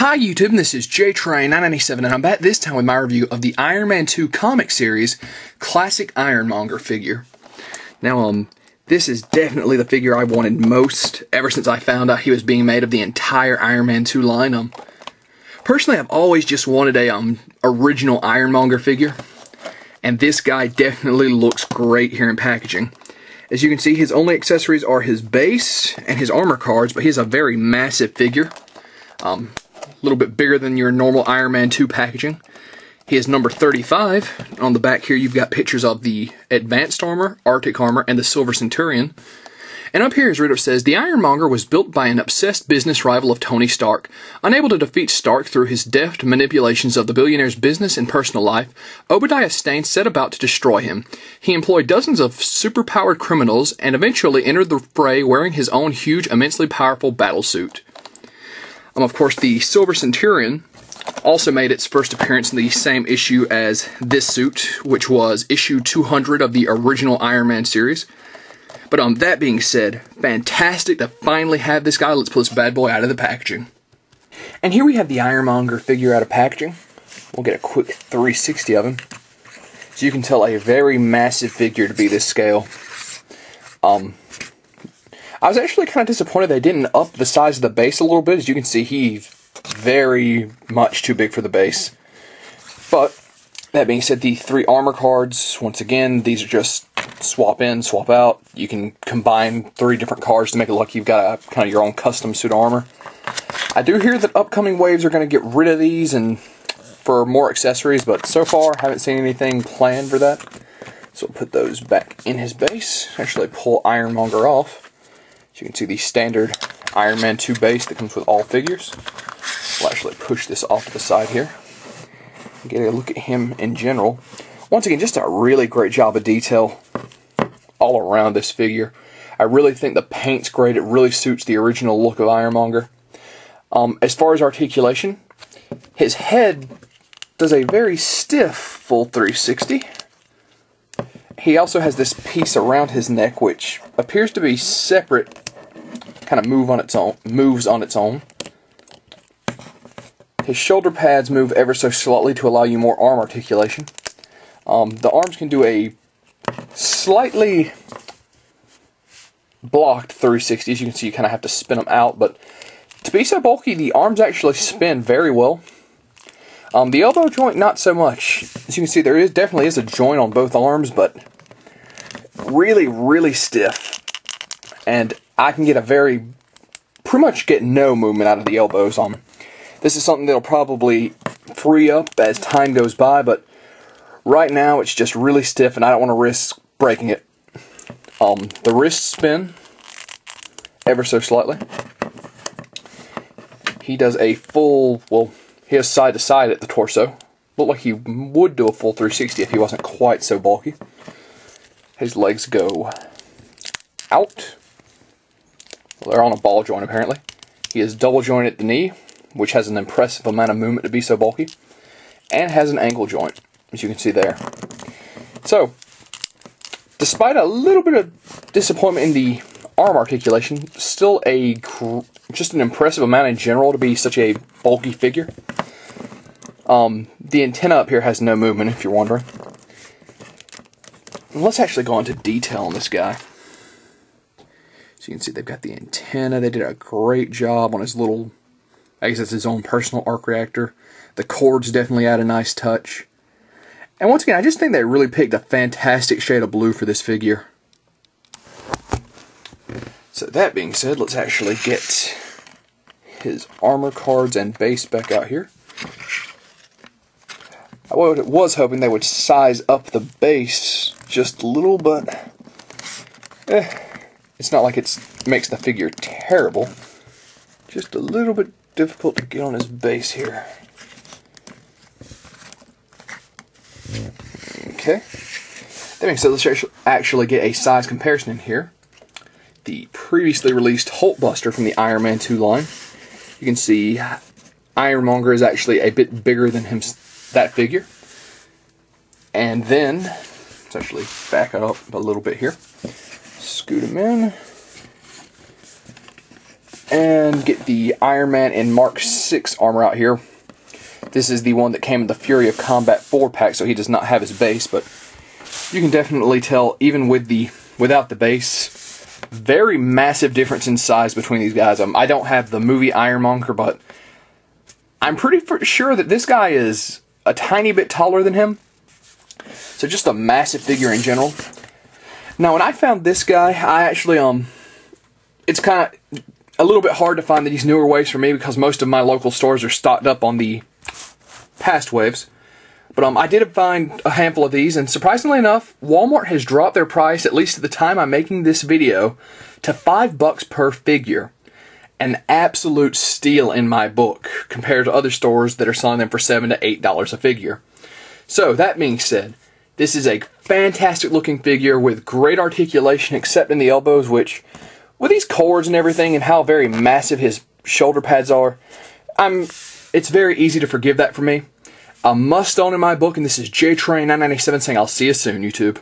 Hi YouTube, this is JTrain997 and I'm back this time with my review of the Iron Man 2 comic series Classic Ironmonger figure. Now, this is definitely the figure I wanted most ever since I found out he was being made of the entire Iron Man 2 line. Personally, I've always just wanted a original Ironmonger figure, and this guy definitely looks great here in packaging. As you can see, his only accessories are his base and his armor cards, but he has a very massive figure. A little bit bigger than your normal Iron Man 2 packaging. He is number 35. On the back here you've got pictures of the Advanced Armor, Arctic Armor, and the Silver Centurion. And up here his write-up says, the Ironmonger was built by an obsessed business rival of Tony Stark. Unable to defeat Stark through his deft manipulations of the billionaire's business and personal life, Obadiah Stane set about to destroy him. He employed dozens of superpowered criminals and eventually entered the fray wearing his own huge, immensely powerful battlesuit. Of course, the Silver Centurion also made its first appearance in the same issue as this suit, which was issue 200 of the original Iron Man series. But that being said, fantastic to finally have this guy. Let's pull this bad boy out of the packaging. And here we have the Ironmonger figure out of packaging. We'll get a quick 360 of him. So you can tell a very massive figure to be this scale. I was actually kind of disappointed they didn't up the size of the base a little bit. As you can see, he's very much too big for the base. But, that being said, the 3 armor cards, once again, these are just swap in, swap out. You can combine 3 different cards to make it look like you've got a kind of your own custom suit of armor. I do hear that upcoming waves are going to get rid of these and for more accessories, but so far haven't seen anything planned for that. So we'll put those back in his base. Actually pull Ironmonger off. So you can see the standard Iron Man 2 base that comes with all figures. We'll actually push this off to the side here. Get a look at him in general. Once again, just a really great job of detail all around this figure. I really think the paint's great. It really suits the original look of Ironmonger. As far as articulation, his head does a very stiff full 360. He also has this piece around his neck which appears to be separate, kind of moves on its own. His shoulder pads move ever so slightly to allow you more arm articulation. The arms can do a slightly blocked 360. As you can see, you kind of have to spin them out, but to be so bulky, the arms actually spin very well. The elbow joint, not so much. As you can see, there definitely is a joint on both arms, but really, really stiff. And I can get pretty much get no movement out of the elbows. This is something that'll probably free up as time goes by, but right now it's just really stiff and I don't want to risk breaking it. The wrists spin ever so slightly. He does a full, well, he has side to side at the torso. Look like he would do a full 360 if he wasn't quite so bulky. His legs go out. Well, they're on a ball joint apparently. He is double jointed at the knee, which has an impressive amount of movement to be so bulky, and has an ankle joint, as you can see there. So, despite a little bit of disappointment in the arm articulation, still just an impressive amount in general to be such a bulky figure. The antenna up here has no movement, if you're wondering. Let's actually go into detail on this guy. So you can see they've got the antenna. They did a great job on his little, I guess it's his own personal arc reactor. The cords definitely add a nice touch. And once again, I just think they really picked a fantastic shade of blue for this figure. So that being said, let's actually get his armor cards and base back out here. I was hoping they would size up the base just a little, but it's not like it makes the figure terrible. Just a little bit difficult to get on his base here. Okay. That being said, let's actually get a size comparison in here. The previously released Hulkbuster from the Iron Man 2 line. You can see Ironmonger is actually a bit bigger than that figure. And then, let's actually back it up a little bit here. Scoot him in. and get the Iron Man and Mark 6 armor out here. This is the one that came in the Fury of Combat 4 pack, so he does not have his base, but you can definitely tell, even without the base, very massive difference in size between these guys. I don't have the movie Ironmonger, but I'm pretty sure that this guy is a tiny bit taller than him. So just a massive figure in general. Now, when I found this guy, I actually, it's kind of a little bit hard to find these newer waves for me because most of my local stores are stocked up on the past waves. But I did find a handful of these, and surprisingly enough, Walmart has dropped their price, at least at the time I'm making this video, to $5 per figure. An absolute steal in my book, compared to other stores that are selling them for $7 to $8 a figure. So, that being said, this is a fantastic looking figure with great articulation except in the elbows, which, with these cords and everything and how very massive his shoulder pads are, it's very easy to forgive that for me. A must-own in my book, and this is JTrain997 saying I'll see you soon, YouTube.